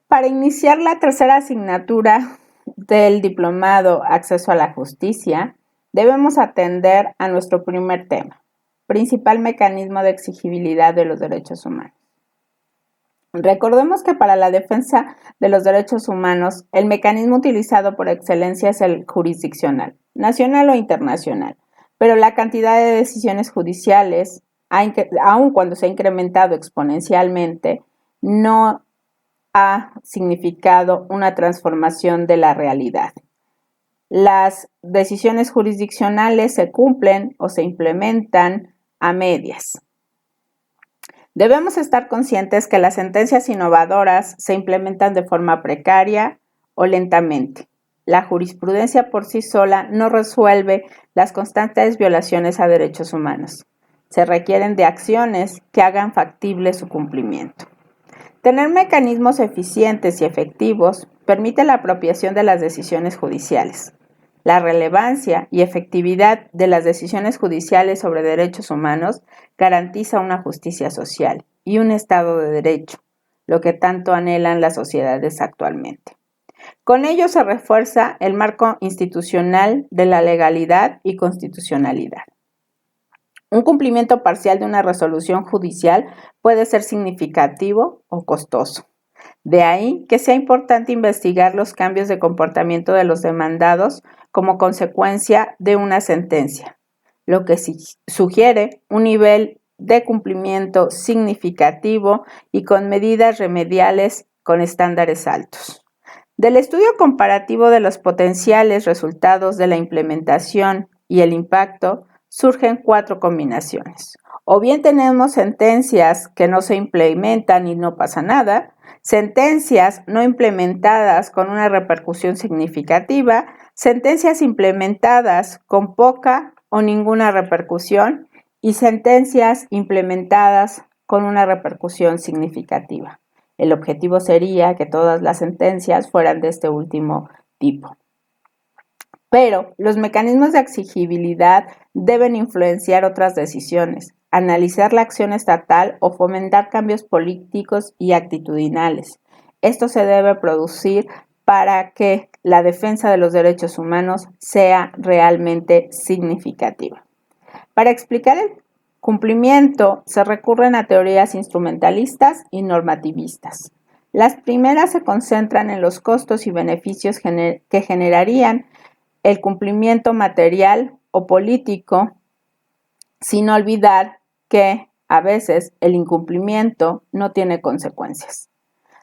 Para iniciar la tercera asignatura del diplomado Acceso a la Justicia, debemos atender a nuestro primer tema, principal mecanismo de exigibilidad de los derechos humanos. Recordemos que para la defensa de los derechos humanos, el mecanismo utilizado por excelencia es el jurisdiccional, nacional o internacional, pero la cantidad de decisiones judiciales, aun cuando se ha incrementado exponencialmente, no ha significado una transformación de la realidad. Las decisiones jurisdiccionales se cumplen o se implementan a medias. Debemos estar conscientes que las sentencias innovadoras se implementan de forma precaria o lentamente. La jurisprudencia por sí sola no resuelve las constantes violaciones a derechos humanos. Se requieren de acciones que hagan factible su cumplimiento. Tener mecanismos eficientes y efectivos permite la apropiación de las decisiones judiciales. La relevancia y efectividad de las decisiones judiciales sobre derechos humanos garantiza una justicia social y un Estado de Derecho, lo que tanto anhelan las sociedades actualmente. Con ello se refuerza el marco institucional de la legalidad y constitucionalidad. Un cumplimiento parcial de una resolución judicial puede ser significativo o costoso. De ahí que sea importante investigar los cambios de comportamiento de los demandados como consecuencia de una sentencia, lo que sugiere un nivel de cumplimiento significativo y con medidas remediales con estándares altos. Del estudio comparativo de los potenciales resultados de la implementación y el impacto, surgen 4 combinaciones. O bien tenemos sentencias que no se implementan y no pasa nada, sentencias no implementadas con una repercusión significativa, sentencias implementadas con poca o ninguna repercusión y sentencias implementadas con una repercusión significativa. El objetivo sería que todas las sentencias fueran de este último tipo. Pero los mecanismos de exigibilidad deben influenciar otras decisiones, analizar la acción estatal o fomentar cambios políticos y actitudinales. Esto se debe producir para que la defensa de los derechos humanos sea realmente significativa. Para explicar el cumplimiento se recurren a teorías instrumentalistas y normativistas. Las primeras se concentran en los costos y beneficios que generarían el cumplimiento material o político, sin olvidar que a veces el incumplimiento no tiene consecuencias.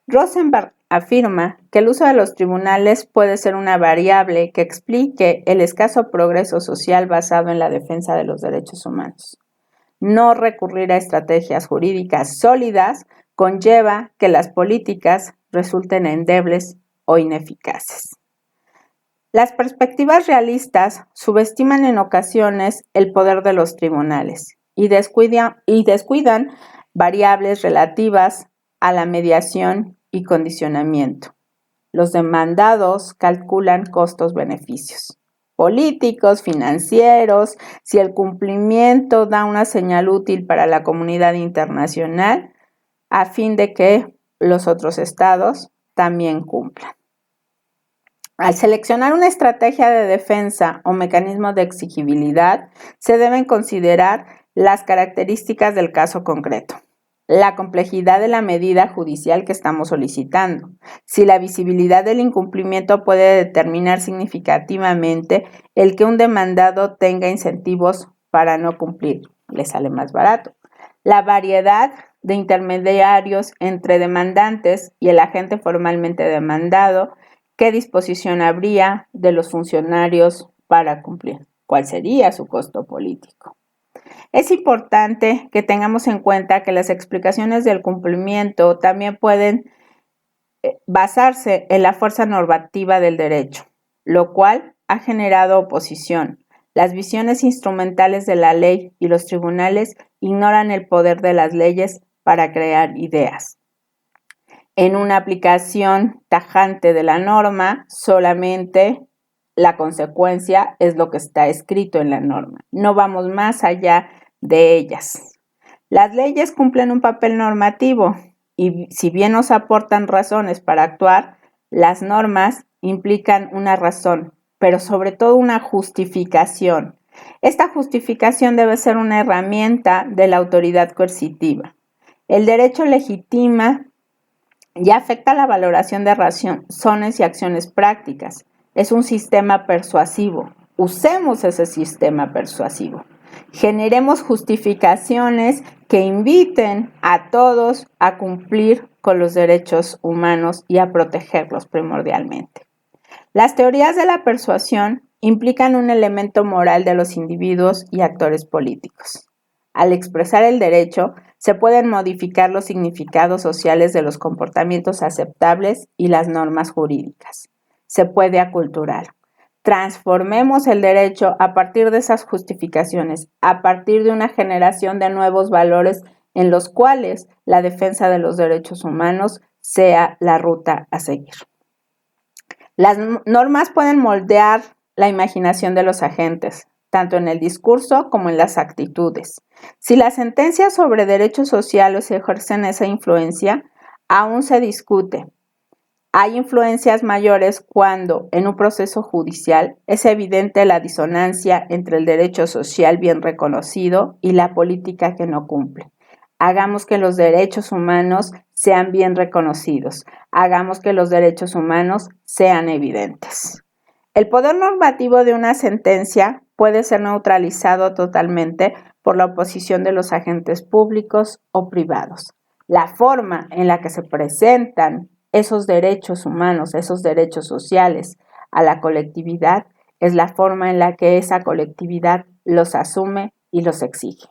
Rosenberg afirma que el uso de los tribunales puede ser una variable que explique el escaso progreso social basado en la defensa de los derechos humanos. No recurrir a estrategias jurídicas sólidas conlleva que las políticas resulten endebles o ineficaces. Las perspectivas realistas subestiman en ocasiones el poder de los tribunales y descuidan variables relativas a la mediación y condicionamiento. Los demandados calculan costos-beneficios políticos, financieros, si el cumplimiento da una señal útil para la comunidad internacional, a fin de que los otros estados también cumplan. Al seleccionar una estrategia de defensa o mecanismo de exigibilidad, se deben considerar las características del caso concreto, la complejidad de la medida judicial que estamos solicitando, si la visibilidad del incumplimiento puede determinar significativamente el que un demandado tenga incentivos para no cumplir, le sale más barato, la variedad de intermediarios entre demandantes y el agente formalmente demandado, qué disposición habría de los funcionarios para cumplir, cuál sería su costo político. Es importante que tengamos en cuenta que las explicaciones del cumplimiento también pueden basarse en la fuerza normativa del derecho, lo cual ha generado oposición. Las visiones instrumentales de la ley y los tribunales ignoran el poder de las leyes para crear ideas. En una aplicación tajante de la norma, solamente la consecuencia es lo que está escrito en la norma. No vamos más allá de ellas. Las leyes cumplen un papel normativo, y si bien nos aportan razones para actuar, las normas implican una razón, pero sobre todo una justificación. Esta justificación debe ser una herramienta de la autoridad coercitiva. El derecho legitima y afecta la valoración de razones y acciones prácticas. Es un sistema persuasivo. Usemos ese sistema persuasivo. Generemos justificaciones que inviten a todos a cumplir con los derechos humanos y a protegerlos primordialmente. Las teorías de la persuasión implican un elemento moral de los individuos y actores políticos. Al expresar el derecho, se pueden modificar los significados sociales de los comportamientos aceptables y las normas jurídicas. Se puede aculturar. Transformemos el derecho a partir de esas justificaciones, a partir de una generación de nuevos valores en los cuales la defensa de los derechos humanos sea la ruta a seguir. Las normas pueden moldear la imaginación de los agentes, tanto en el discurso como en las actitudes. Si las sentencias sobre derechos sociales ejercen esa influencia, aún se discute. Hay influencias mayores cuando, en un proceso judicial, es evidente la disonancia entre el derecho social bien reconocido y la política que no cumple. Hagamos que los derechos humanos sean bien reconocidos. Hagamos que los derechos humanos sean evidentes. El poder normativo de una sentencia puede ser neutralizado totalmente por la oposición de los agentes públicos o privados. La forma en la que se presentan esos derechos humanos, esos derechos sociales a la colectividad, es la forma en la que esa colectividad los asume y los exige.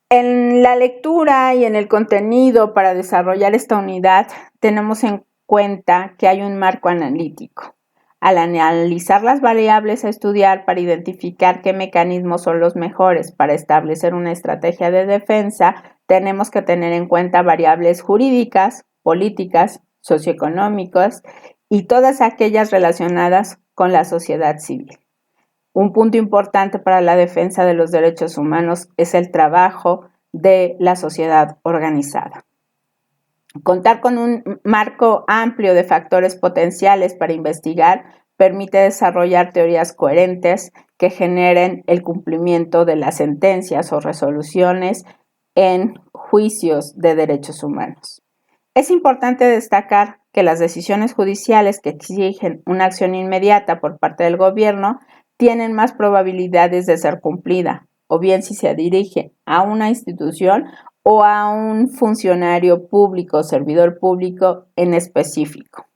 En la lectura y en el contenido para desarrollar esta unidad tenemos en cuenta que hay un marco analítico. Al analizar las variables a estudiar para identificar qué mecanismos son los mejores para establecer una estrategia de defensa, tenemos que tener en cuenta variables jurídicas, políticas, socioeconómicas y todas aquellas relacionadas con la sociedad civil. Un punto importante para la defensa de los derechos humanos es el trabajo de la sociedad organizada. Contar con un marco amplio de factores potenciales para investigar permite desarrollar teorías coherentes que generen el cumplimiento de las sentencias o resoluciones en juicios de derechos humanos. Es importante destacar que las decisiones judiciales que exigen una acción inmediata por parte del gobierno tienen más probabilidades de ser cumplida, o bien si se dirige a una institución o a un funcionario público, servidor público en específico.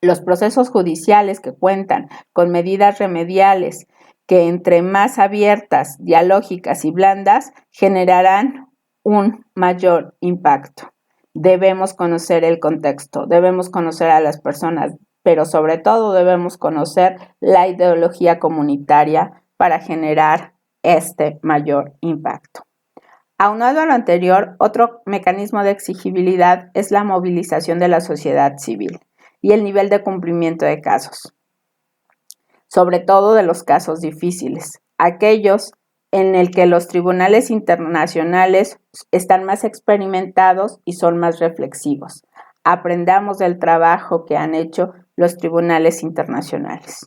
Los procesos judiciales que cuentan con medidas remediales que entre más abiertas, dialógicas y blandas generarán un mayor impacto. Debemos conocer el contexto, debemos conocer a las personas, pero sobre todo debemos conocer la ideología comunitaria para generar este mayor impacto. Aunado a lo anterior, otro mecanismo de exigibilidad es la movilización de la sociedad civil y el nivel de cumplimiento de casos, sobre todo de los casos difíciles, aquellos en el que los tribunales internacionales están más experimentados y son más reflexivos. Aprendamos del trabajo que han hecho los tribunales internacionales.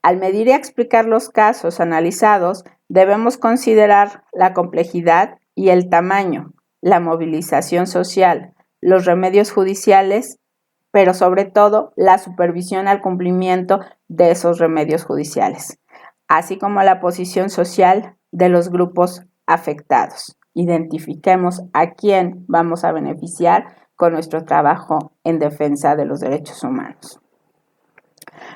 Al medir y explicar los casos analizados, debemos considerar la complejidad y el tamaño, la movilización social, los remedios judiciales, pero sobre todo la supervisión al cumplimiento de esos remedios judiciales, así como la posición social de los grupos afectados. Identifiquemos a quién vamos a beneficiar con nuestro trabajo en defensa de los derechos humanos.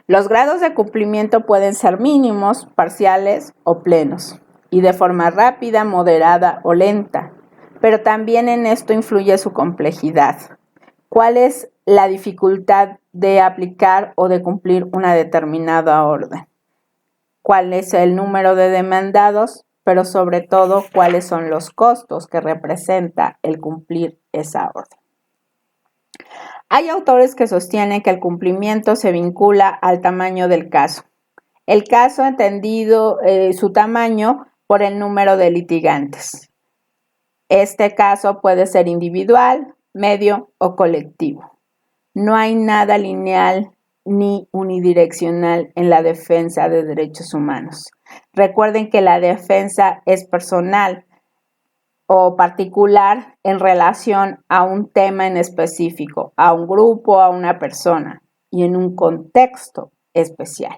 Los grados de cumplimiento pueden ser mínimos, parciales o plenos, y de forma rápida, moderada o lenta, pero también en esto influye su complejidad. ¿Cuál es la dificultad de aplicar o de cumplir una determinada orden? ¿Cuál es el número de demandados? Pero sobre todo, ¿cuáles son los costos que representa el cumplir esa orden? Hay autores que sostienen que el cumplimiento se vincula al tamaño del caso. El caso entendido su tamaño por el número de litigantes. Este caso puede ser individual, medio o colectivo. No hay nada lineal ni unidireccional en la defensa de derechos humanos. Recuerden que la defensa es personal o particular en relación a un tema en específico, a un grupo, a una persona y en un contexto especial.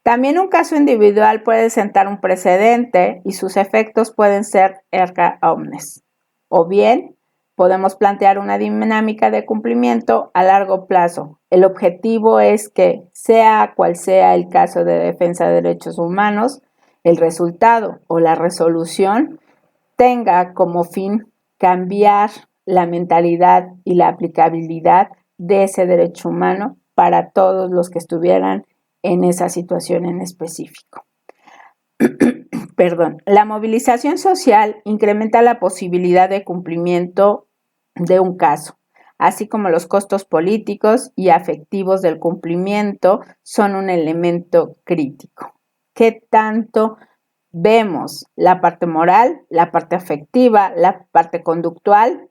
También un caso individual puede sentar un precedente y sus efectos pueden ser erga omnes. O bien, podemos plantear una dinámica de cumplimiento a largo plazo. El objetivo es que, sea cual sea el caso de defensa de derechos humanos, el resultado o la resolución tenga como fin cambiar la mentalidad y la aplicabilidad de ese derecho humano para todos los que estuvieran en esa situación en específico. La movilización social incrementa la posibilidad de cumplimiento de un caso, así como los costos políticos y afectivos del cumplimiento son un elemento crítico. ¿Qué tanto vemos la parte moral, la parte afectiva, la parte conductual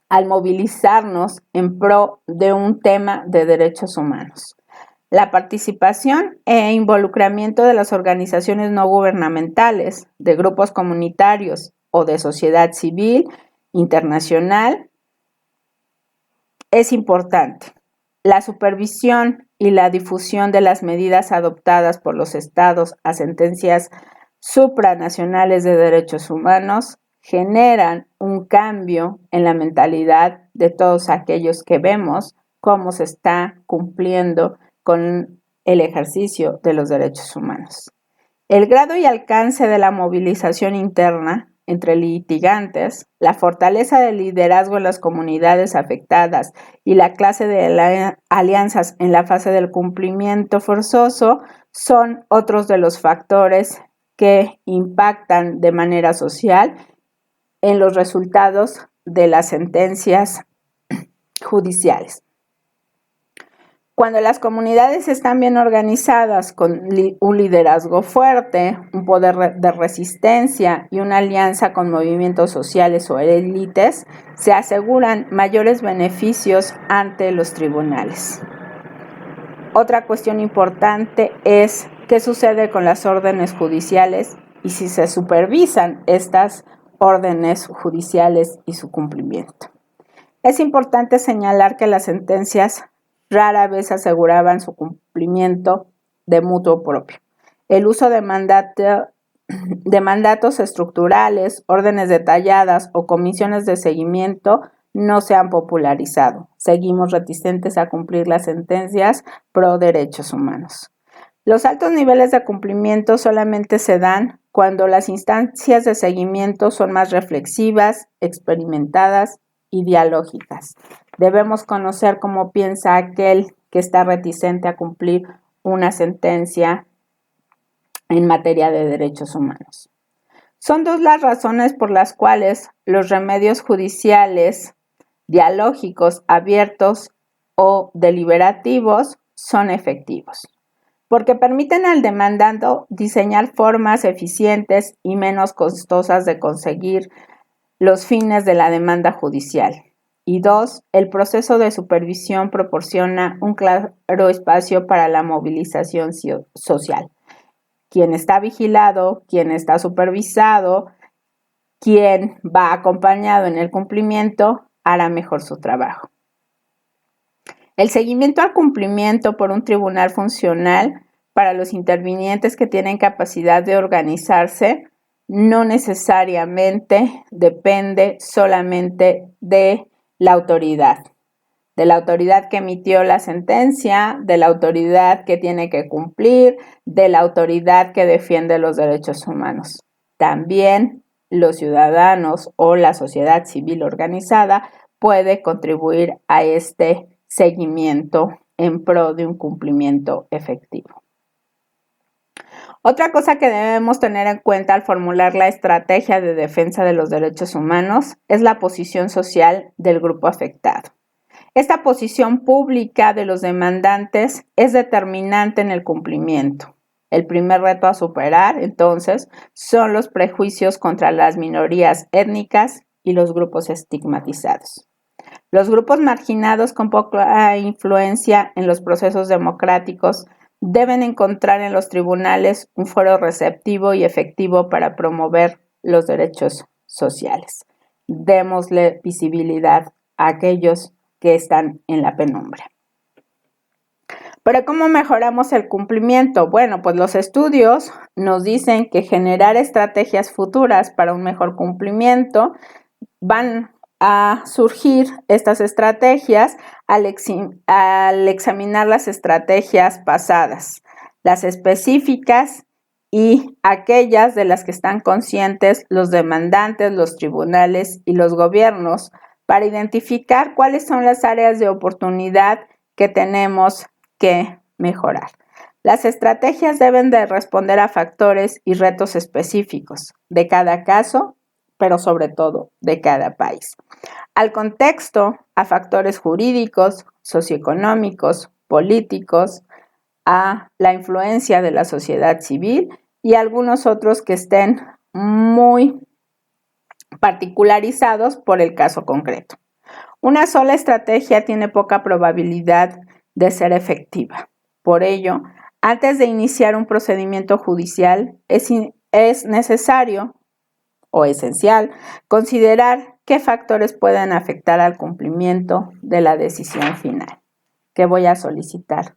al movilizarnos en pro de un tema de derechos humanos? La participación e involucramiento de las organizaciones no gubernamentales, de grupos comunitarios o de sociedad civil internacional es importante. La supervisión y la difusión de las medidas adoptadas por los estados a sentencias supranacionales de derechos humanos generan un cambio en la mentalidad de todos aquellos que vemos cómo se está cumpliendo con el ejercicio de los derechos humanos. El grado y alcance de la movilización interna entre litigantes, la fortaleza del liderazgo en las comunidades afectadas y la clase de alianzas en la fase del cumplimiento forzoso son otros de los factores que impactan de manera social en los resultados de las sentencias judiciales. Cuando las comunidades están bien organizadas con un liderazgo fuerte, un poder de resistencia y una alianza con movimientos sociales o élites, se aseguran mayores beneficios ante los tribunales. Otra cuestión importante es qué sucede con las órdenes judiciales y si se supervisan estas órdenes judiciales y su cumplimiento. Es importante señalar que las sentencias rara vez aseguraban su cumplimiento de mutuo propio. El uso de mandatos estructurales, órdenes detalladas o comisiones de seguimiento no se han popularizado. Seguimos reticentes a cumplir las sentencias pro derechos humanos. Los altos niveles de cumplimiento solamente se dan cuando las instancias de seguimiento son más reflexivas, experimentadas y dialógicas. Debemos conocer cómo piensa aquel que está reticente a cumplir una sentencia en materia de derechos humanos. Son dos las razones por las cuales los remedios judiciales dialógicos, abiertos o deliberativos son efectivos, porque permiten al demandante diseñar formas eficientes y menos costosas de conseguir los fines de la demanda judicial. Y dos, el proceso de supervisión proporciona un claro espacio para la movilización social. Quien está vigilado, quien está supervisado, quien va acompañado en el cumplimiento, hará mejor su trabajo. El seguimiento al cumplimiento por un tribunal funcional para los intervinientes que tienen capacidad de organizarse no necesariamente depende solamente de la autoridad que emitió la sentencia, de la autoridad que tiene que cumplir, de la autoridad que defiende los derechos humanos. También los ciudadanos o la sociedad civil organizada puede contribuir a este seguimiento en pro de un cumplimiento efectivo. Otra cosa que debemos tener en cuenta al formular la estrategia de defensa de los derechos humanos es la posición social del grupo afectado. Esta posición pública de los demandantes es determinante en el cumplimiento. El primer reto a superar, entonces, son los prejuicios contra las minorías étnicas y los grupos estigmatizados. Los grupos marginados con poca influencia en los procesos democráticos deben encontrar en los tribunales un foro receptivo y efectivo para promover los derechos sociales. Démosle visibilidad a aquellos que están en la penumbra. Pero ¿cómo mejoramos el cumplimiento? Bueno, pues los estudios nos dicen que generar estrategias futuras para un mejor cumplimiento van a surgir estas estrategias al examinar las estrategias pasadas, las específicas y aquellas de las que están conscientes los demandantes, los tribunales y los gobiernos, para identificar cuáles son las áreas de oportunidad que tenemos que mejorar. Las estrategias deben de responder a factores y retos específicos de cada caso, pero sobre todo de cada país. Al contexto, a factores jurídicos, socioeconómicos, políticos, a la influencia de la sociedad civil y algunos otros que estén muy particularizados por el caso concreto. Una sola estrategia tiene poca probabilidad de ser efectiva. Por ello, antes de iniciar un procedimiento judicial, es necesario o esencial considerar qué factores pueden afectar al cumplimiento de la decisión final. ¿Qué voy a solicitar?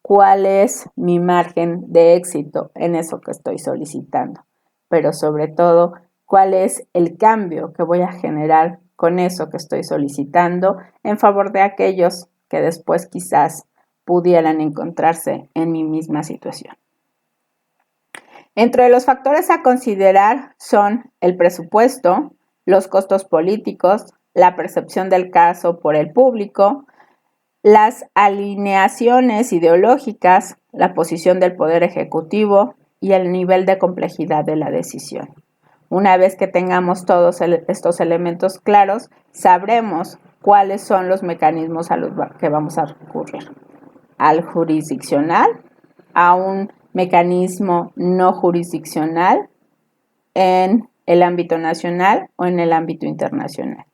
¿Cuál es mi margen de éxito en eso que estoy solicitando? Pero sobre todo, ¿cuál es el cambio que voy a generar con eso que estoy solicitando en favor de aquellos que después quizás pudieran encontrarse en mi misma situación? Entre los factores a considerar son el presupuesto, los costos políticos, la percepción del caso por el público, las alineaciones ideológicas, la posición del Poder Ejecutivo y el nivel de complejidad de la decisión. Una vez que tengamos todos estos elementos claros, sabremos cuáles son los mecanismos a los que vamos a recurrir. Al jurisdiccional, a un mecanismo no jurisdiccional en el ámbito nacional o en el ámbito internacional,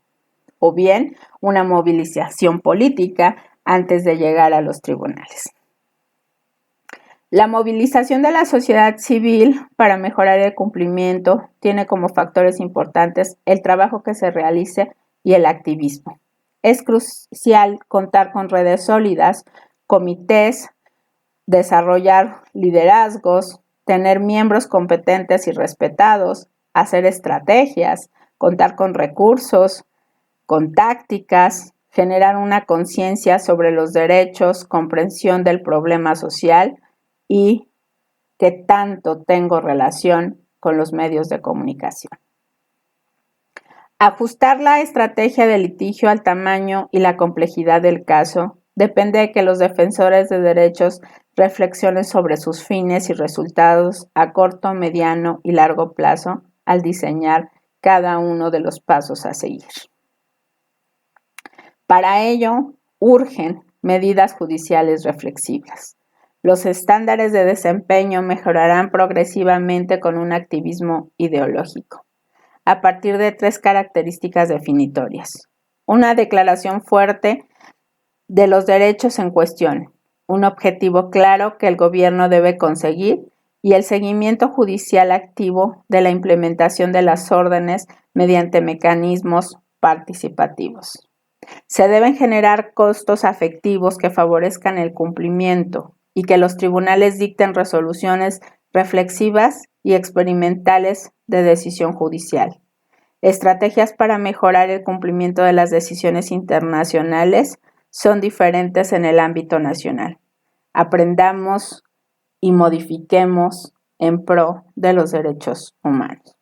o bien una movilización política antes de llegar a los tribunales. La movilización de la sociedad civil para mejorar el cumplimiento tiene como factores importantes el trabajo que se realice y el activismo. Es crucial contar con redes sólidas, comités, desarrollar liderazgos, tener miembros competentes y respetados, hacer estrategias, contar con recursos, con tácticas, generar una conciencia sobre los derechos, comprensión del problema social y qué tanto tengo relación con los medios de comunicación. Ajustar la estrategia de litigio al tamaño y la complejidad del caso depende de que los defensores de derechos reflexionen sobre sus fines y resultados a corto, mediano y largo plazo al diseñar cada uno de los pasos a seguir. Para ello, urgen medidas judiciales reflexivas. Los estándares de desempeño mejorarán progresivamente con un activismo ideológico, a partir de 3 características definitorias. Una declaración fuerte de los derechos en cuestión, un objetivo claro que el gobierno debe conseguir y el seguimiento judicial activo de la implementación de las órdenes mediante mecanismos participativos. Se deben generar costos afectivos que favorezcan el cumplimiento y que los tribunales dicten resoluciones reflexivas y experimentales de decisión judicial. Estrategias para mejorar el cumplimiento de las decisiones internacionales son diferentes en el ámbito nacional. Aprendamos y modifiquemos en pro de los derechos humanos.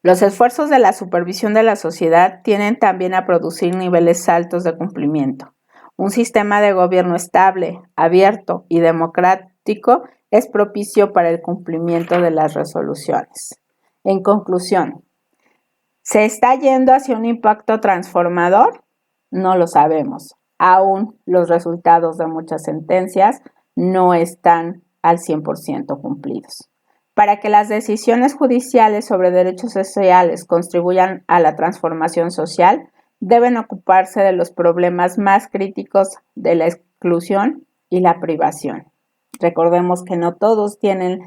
Los esfuerzos de la supervisión de la sociedad tienden también a producir niveles altos de cumplimiento. Un sistema de gobierno estable, abierto y democrático es propicio para el cumplimiento de las resoluciones. En conclusión, ¿se está yendo hacia un impacto transformador? No lo sabemos. Aún los resultados de muchas sentencias no están al 100% cumplidos. Para que las decisiones judiciales sobre derechos sociales contribuyan a la transformación social, deben ocuparse de los problemas más críticos de la exclusión y la privación. Recordemos que no todos tienen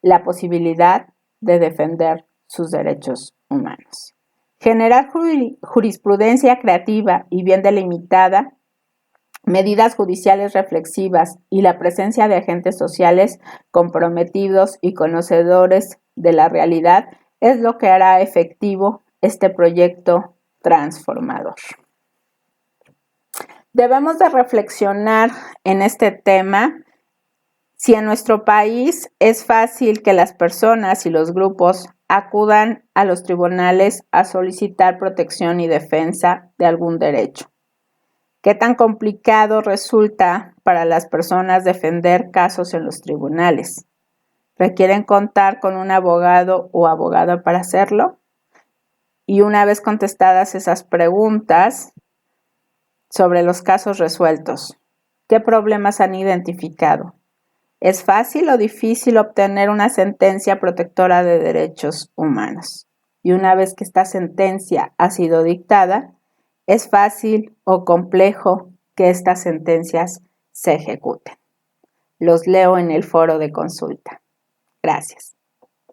la posibilidad de defender sus derechos humanos. Generar jurisprudencia creativa y bien delimitada, medidas judiciales reflexivas y la presencia de agentes sociales comprometidos y conocedores de la realidad es lo que hará efectivo este proyecto transformador. Debemos de reflexionar en este tema si en nuestro país es fácil que las personas y los grupos acudan a los tribunales a solicitar protección y defensa de algún derecho. ¿Qué tan complicado resulta para las personas defender casos en los tribunales? ¿Requieren contar con un abogado o abogada para hacerlo? Y una vez contestadas esas preguntas sobre los casos resueltos, ¿qué problemas han identificado? ¿Es fácil o difícil obtener una sentencia protectora de derechos humanos? Y una vez que esta sentencia ha sido dictada, ¿es fácil o complejo que estas sentencias se ejecuten? Los leo en el foro de consulta. Gracias.